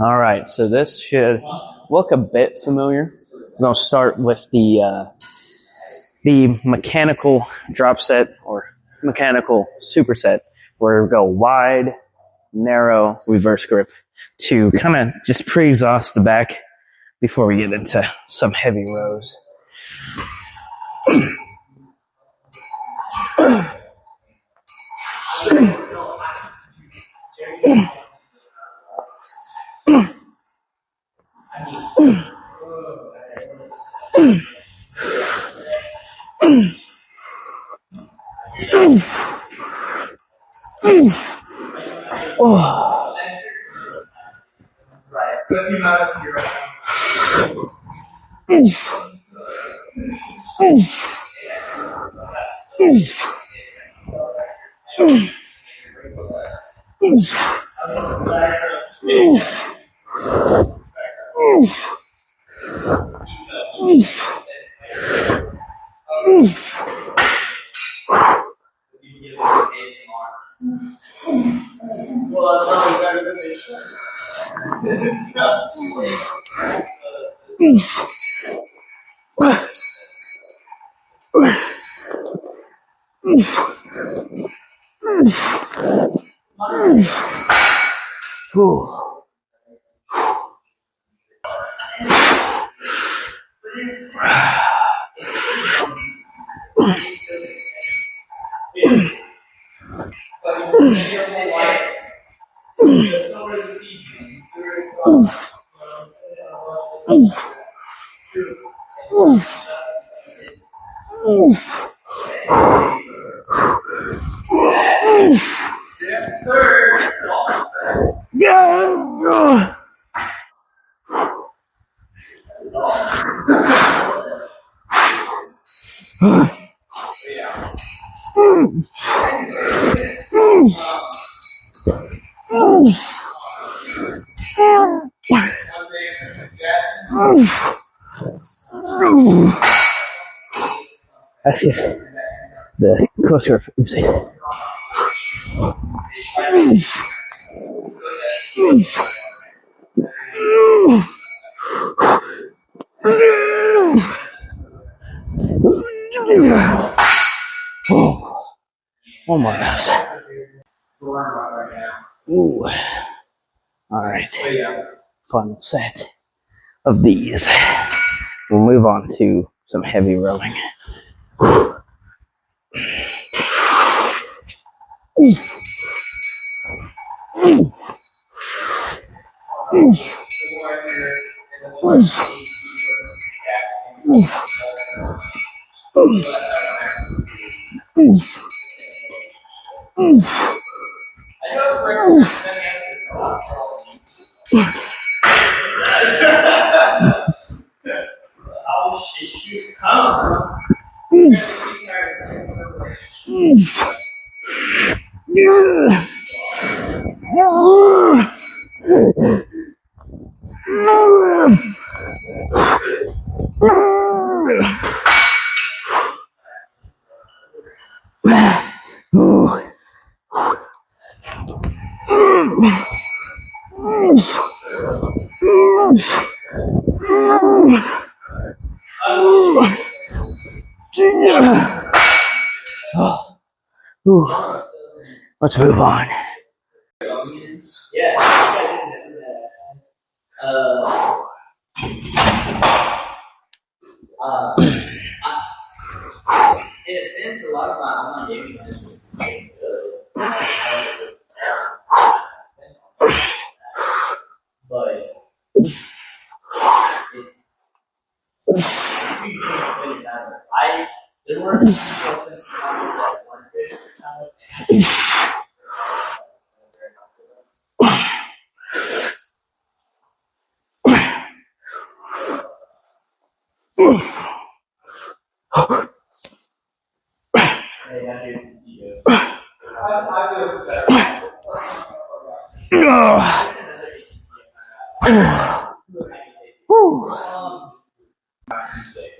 All right, so this should look a bit familiar. I'm going to start with the mechanical drop set or mechanical superset, where we go wide, narrow, reverse grip to kind of just pre-exhaust the back before we get into some heavy rows. That's it. The cross grip. Oopsie. One more nose. Ooh. All right. Final set of these. We'll move on to some heavy rowing. Let's move on. In a sense, a lot of my online gaming is good, but it's I there were like one fish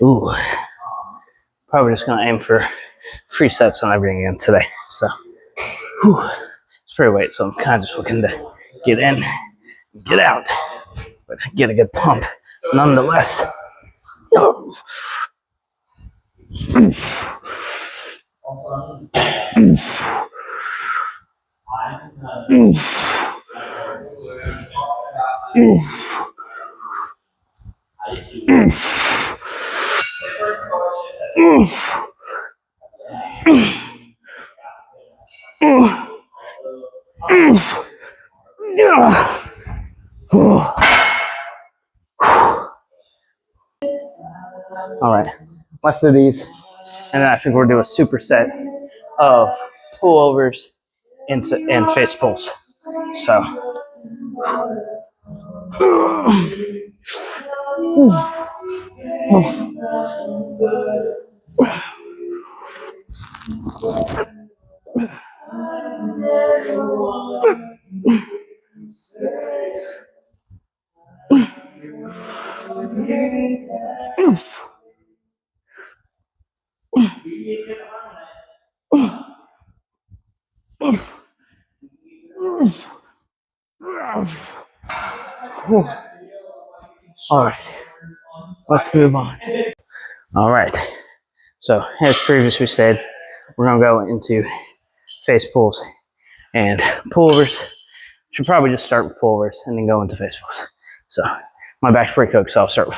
Ooh. Probably just gonna aim for 3 sets on everything again today. So it's free weight, so I'm kind of just looking to get in, get out. but get a good pump nonetheless. All right, let's do these, and then I think we're doing a superset of pullovers into and face pulls. So. All right, let's move on. All right, so as previously said, we're gonna go into face pulls and pullovers. Should probably just start with pullovers and then go into face pulls. So my back's pretty cooked, so I'll start with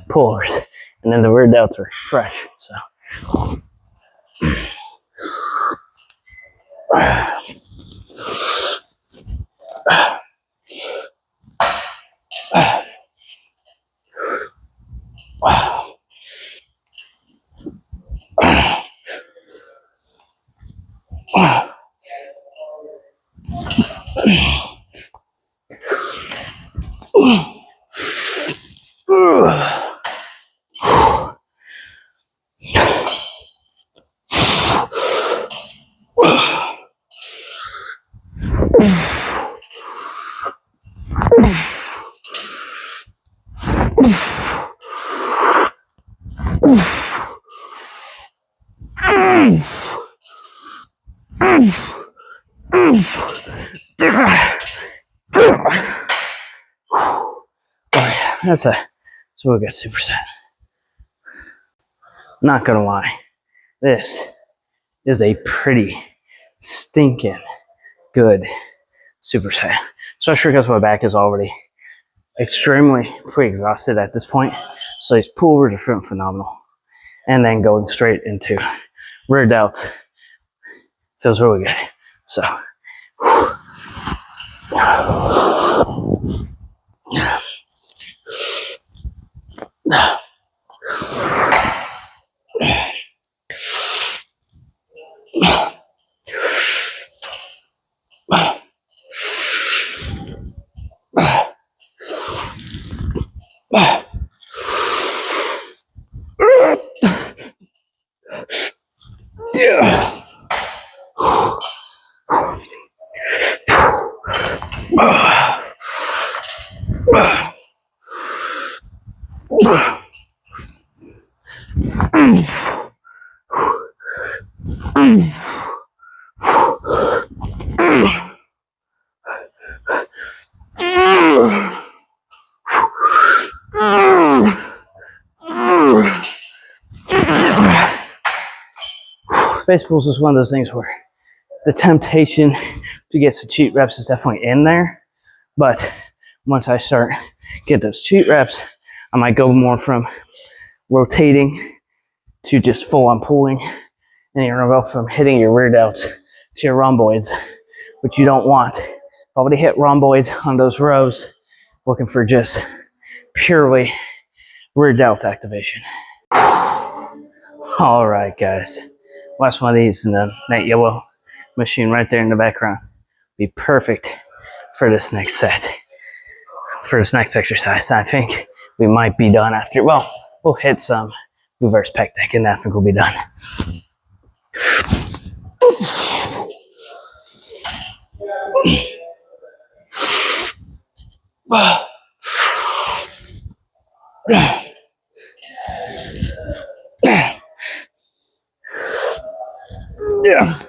pullovers, and then the rear delts are fresh. So. That's a good superset. Not gonna lie, this is a pretty stinking good superset, especially because my back is already extremely pre-exhausted at this point. So these pullovers are feeling phenomenal, and then going straight into rear delts feels really good. So. Face pulls is one of those things where the temptation to get some cheat reps is definitely in there, but once I start get those cheat reps, I might go more from rotating to just full on pulling, and you're gonna go from hitting your rear delts to your rhomboids, which you don't want. Probably hit rhomboids on those rows, looking for just purely rear delt activation. All right, guys. Last one of these, and then that yellow machine right there in the background be perfect for this next set, for this next exercise. I think we might be done after. Well, we'll hit some reverse pec deck, and I think we'll be done. Yeah.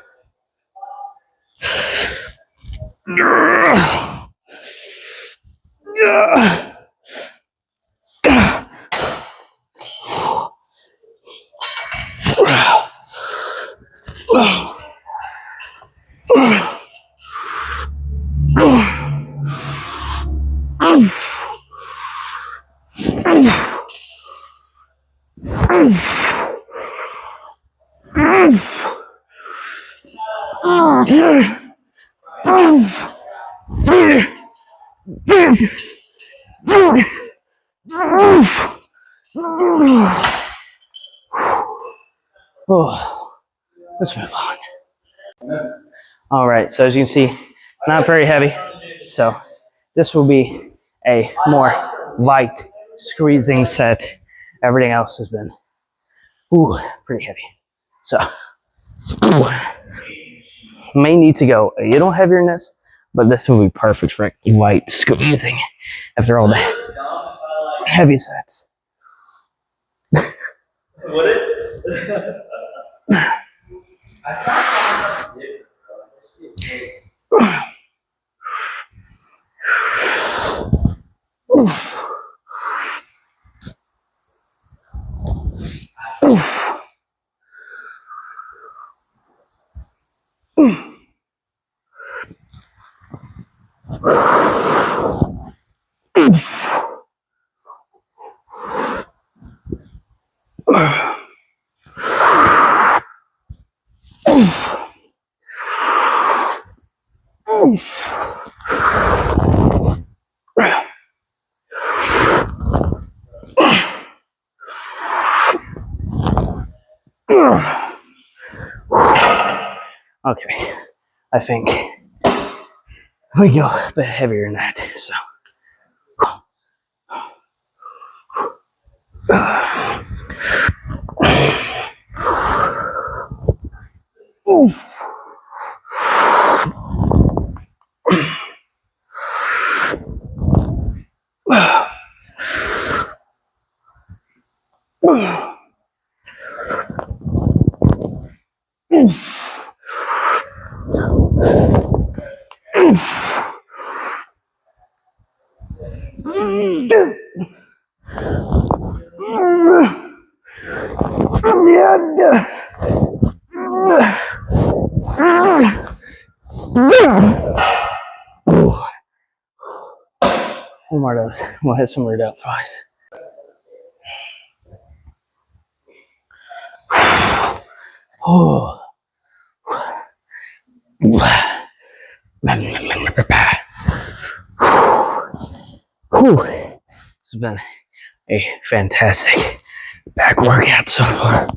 Oh, let's move on. All right, so as you can see, not very heavy. So this will be a more light squeezing set. Everything else has been pretty heavy. So may need to go a little heavier in this, but this will be perfect for light squeezing after all the heavy sets. Okay, I think we go a bit heavier than that. So. One more of those. We'll hit some readout flies. Oh. This has been a fantastic back workout so far.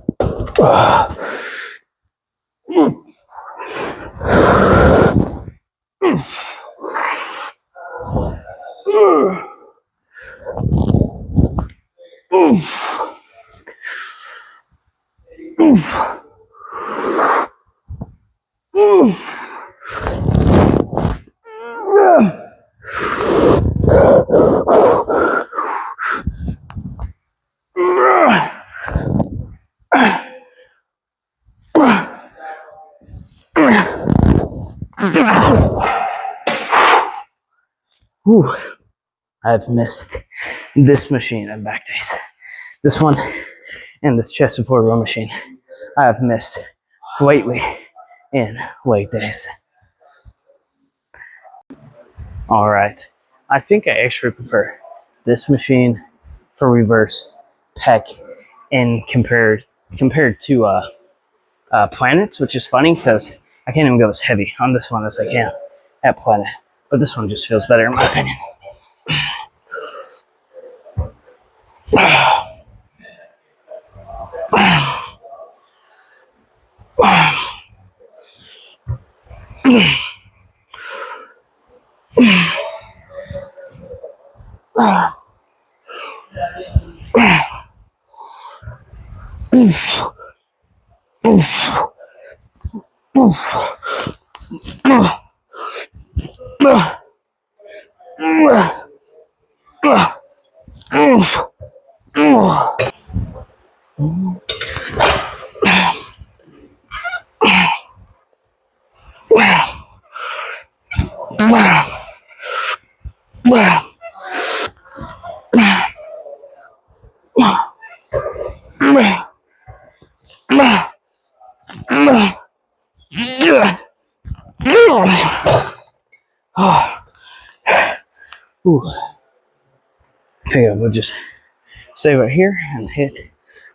I've missed this machine and back days. This one and this chest support row machine I have missed greatly in leg days. All right, I think I actually prefer this machine for reverse pec in compared to Planets, which is funny because I can't even go as heavy on this one as I can at Planet, but this one just feels better in my opinion. I think we'll just stay right here and hit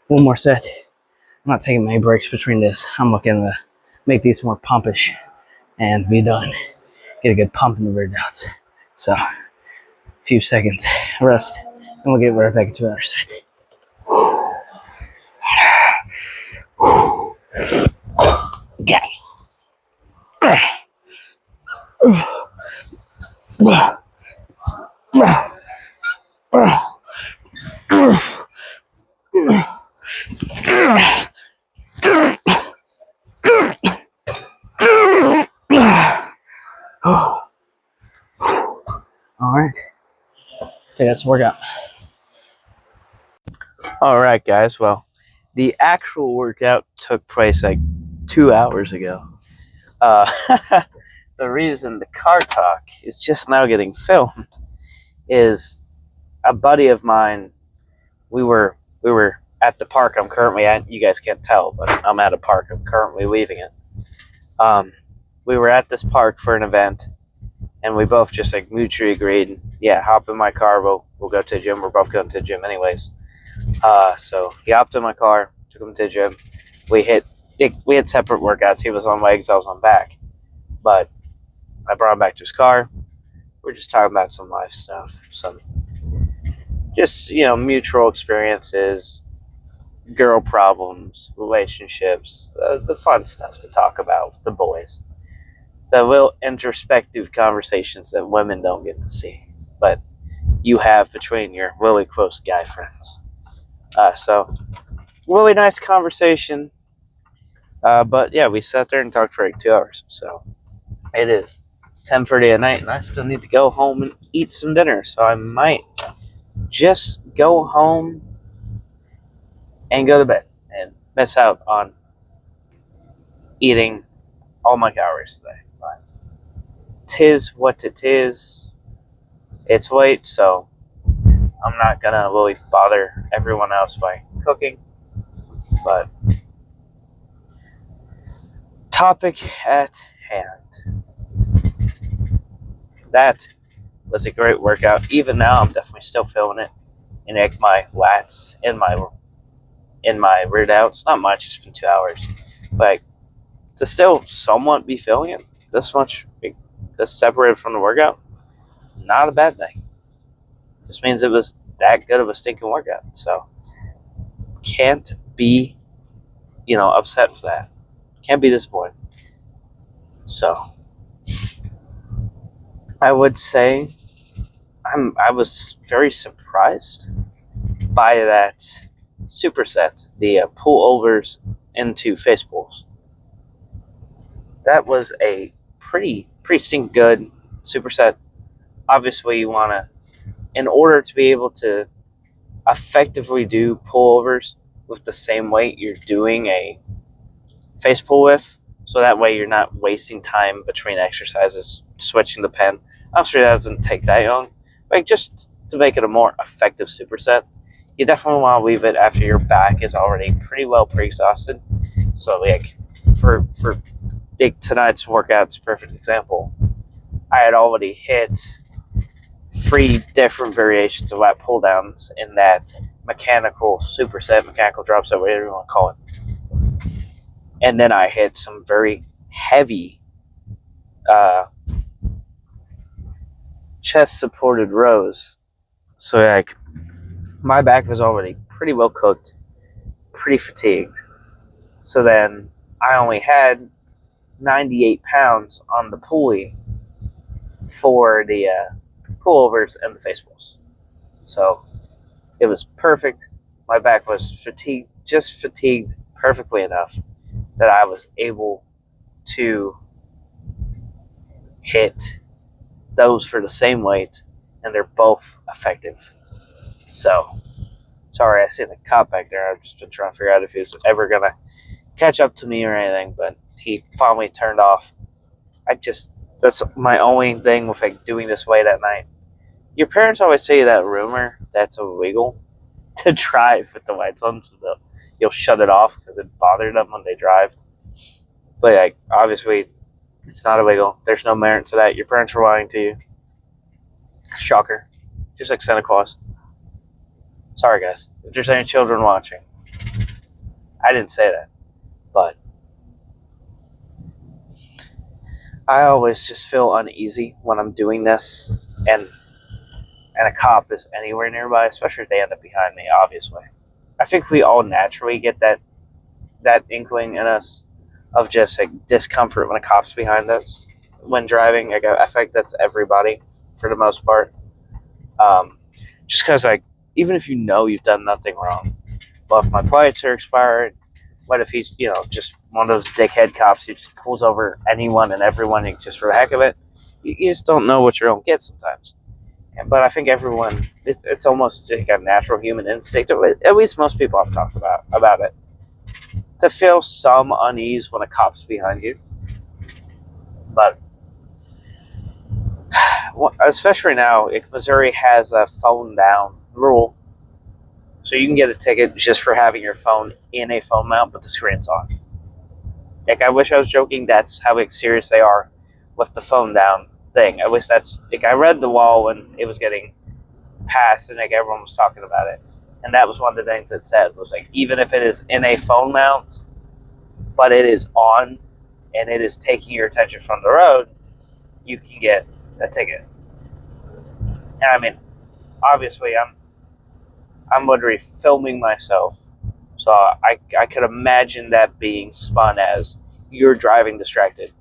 one more set. I'm not taking many breaks between this. I'm looking to make these more pumpish and be done. Get a good pump in the rear delts. So, a few seconds rest, and we'll get right back into our set. Okay. All right. So that's the workout. All right, guys. Well, the actual workout took place like 2 hours ago. The reason the car talk is just now getting filmed is a buddy of mine. We were at the park I'm currently at. You guys can't tell, but I'm at a park. I'm currently leaving it. We were at this park for an event, and we both just like mutually agreed, yeah, hop in my car. We'll go to the gym. We're both going to the gym anyways. So he hopped in my car, took him to the gym. We had separate workouts. He was on legs, I was on back. But I brought him back to his car. We're just talking about some life stuff, some just, mutual experiences, girl problems, relationships, the fun stuff to talk about with the boys. The little introspective conversations that women don't get to see, but you have between your really close guy friends. So, really nice conversation. But yeah, we sat there and talked for like 2 hours. So, it is 10:30 at night, and I still need to go home and eat some dinner. So, I might just go home and go to bed and miss out on eating all my calories today. But 'tis what it is. It's late, so I'm not gonna really bother everyone else by cooking. But topic at hand. That was a great workout. Even now, I'm definitely still feeling it in like my lats, in my rear delts. Not much. It's been 2 hours, but to still somewhat be feeling it this much, this separated from the workout, not a bad thing. Just means it was that good of a stinking workout. So can't be, upset with that. Can't be disappointed. So I would say I was very surprised by that superset, the pullovers into face pulls. That was a pretty stinking good superset. Obviously, you want to, in order to be able to effectively do pullovers with the same weight you're doing a face pull with, so that way you're not wasting time between exercises switching the pen. I'm sure that doesn't take that long. Like, just to make it a more effective superset, you definitely want to leave it after your back is already pretty well pre-exhausted. So like for tonight's workout's a perfect example. I had already hit 3 different variations of lat pull downs in that mechanical superset, mechanical drop set, whatever you want to call it. And then I hit some very heavy chest supported rows. So like my back was already pretty well cooked, pretty fatigued. So then I only had 98 pounds on the pulley for the pullovers and the face pulls. So it was perfect. My back was fatigued perfectly enough that I was able to hit those for the same weight, and they're both effective. So, sorry, I see the cop back there. I've just been trying to figure out if he was ever going to catch up to me or anything, but he finally turned off. That's my only thing with like doing this weight at night. Your parents always tell you that rumor that's illegal to drive with the lights on, so you'll shut it off because it bothered them when they drive. But like, obviously, it's not illegal. There's no merit to that. Your parents were lying to you. Shocker. Just like Santa Claus. Sorry, guys. If there's any children watching, I didn't say that. But I always just feel uneasy when I'm doing this, and a cop is anywhere nearby, especially if they end up behind me, obviously. I think we all naturally get that inkling in us of just like discomfort when a cop's behind us when driving. Like, I think that's everybody for the most part. Just because, like, even if you know you've done nothing wrong, well, if my plates are expired, what if he's, just one of those dickhead cops who just pulls over anyone and everyone just for the heck of it? You just don't know what you're going to get sometimes. But I think everyone, it's almost like a natural human instinct, at least most people I've talked about it, to feel some unease when a cop's behind you. But especially now, Missouri has a phone down rule. So you can get a ticket just for having your phone in a phone mount, but the screen's on. Like, I wish I was joking. That's how serious they are with the phone down thing. I wish that's, like, I read the wall when it was getting passed and like everyone was talking about it. And that was one of the things it said was like, even if it is in a phone mount, but it is on and it is taking your attention from the road, you can get a ticket. And I mean, obviously I'm literally filming myself. So I could imagine that being spun as you're driving distracted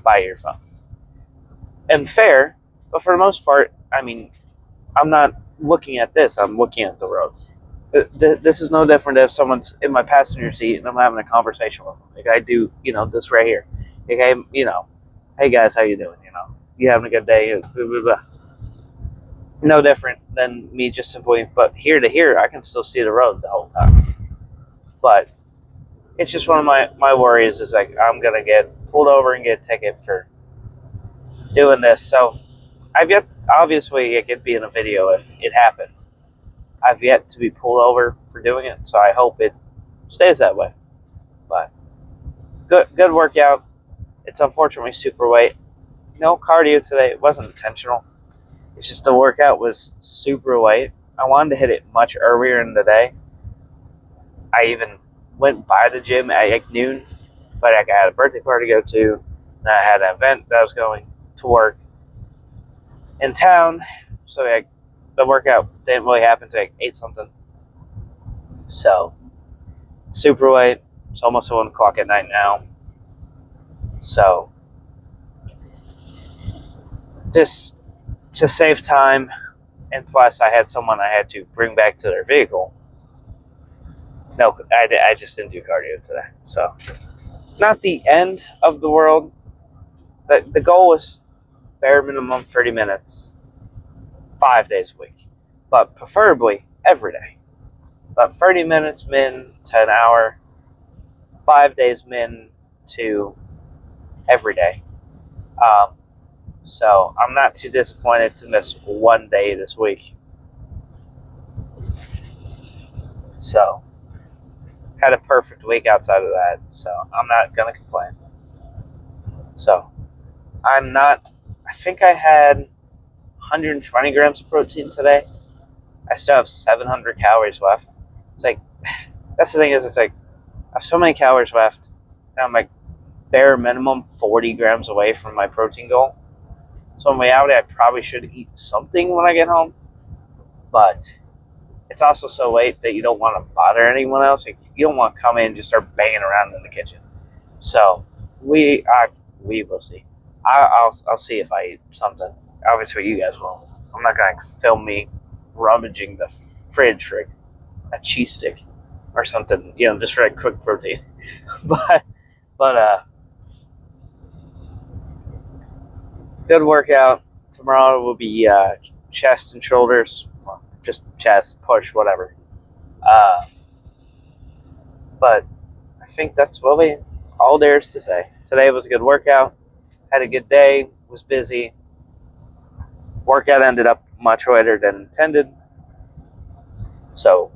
by your phone. And fair, but for the most part, I mean, I'm not looking at this, I'm looking at the road. This is no different if someone's in my passenger seat and I'm having a conversation with them. Like I do, this right here. Like, hey guys, how you doing? You having a good day? Blah, blah, blah. No different than me just simply, but here to here, I can still see the road the whole time. But it's just one of my worries is like I'm gonna get pulled over and get a ticket for doing this. So I've yet, obviously it could be in a video if it happened. I've yet to be pulled over for doing it, so I hope it stays that way. But good workout. It's unfortunately super weight. No cardio today. It wasn't intentional. It's just the workout was super late. I wanted to hit it much earlier in the day. I even went by the gym at like noon, but I had a birthday party to go to, and I had an event that I was going to work in town, so the workout didn't really happen until 8 something. So, super late. It's almost 1 o'clock at night now. So, just to save time, and plus I had someone I had to bring back to their vehicle. No, I just didn't do cardio today. So, not the end of the world. The goal was bare minimum 30 minutes, 5 days a week, but preferably every day. But 30 minutes min to an hour, 5 days min to every day. So I'm not too disappointed to miss 1 day this week. So had a perfect week outside of that, so I'm not gonna complain. So I think I had 120 grams of protein today. I still have 700 calories left. It's like, that's the thing is, it's like, I have so many calories left, and I'm like, bare minimum 40 grams away from my protein goal. So in reality, I probably should eat something when I get home, but it's also so late that you don't want to bother anyone else. Like, you don't want to come in and just start banging around in the kitchen. So we will see. I'll see if I eat something. Obviously, you guys won't. I'm not going to film me rummaging the fridge for a cheese stick or something, just for a quick protein. but good workout. Tomorrow will be chest and shoulders. Well, just chest, push, whatever. But I think that's really all there is to say. Today was a good workout. Had a good day. Was busy. Workout ended up much later than intended. So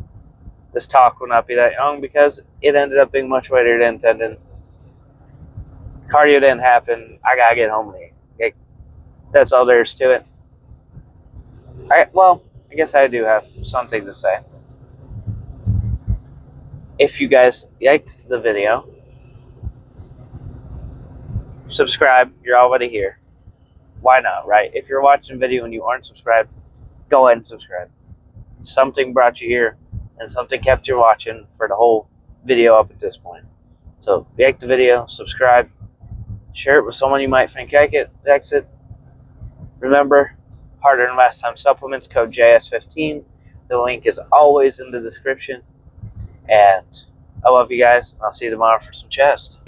this talk will not be that long because it ended up being much later than intended. Cardio didn't happen. I gotta get home and eat. That's all there is to it. Alright, well, I guess I do have something to say. If you guys liked the video, subscribe. You're already here. Why not, right? If you're watching a video and you aren't subscribed, go ahead and subscribe. Something brought you here, and something kept you watching for the whole video up at this point. So like the video, subscribe, share it with someone you might think likes it. Remember, Harder Than Last Time supplements, code JS15. The link is always in the description. And I love you guys. I'll see you tomorrow for some chest.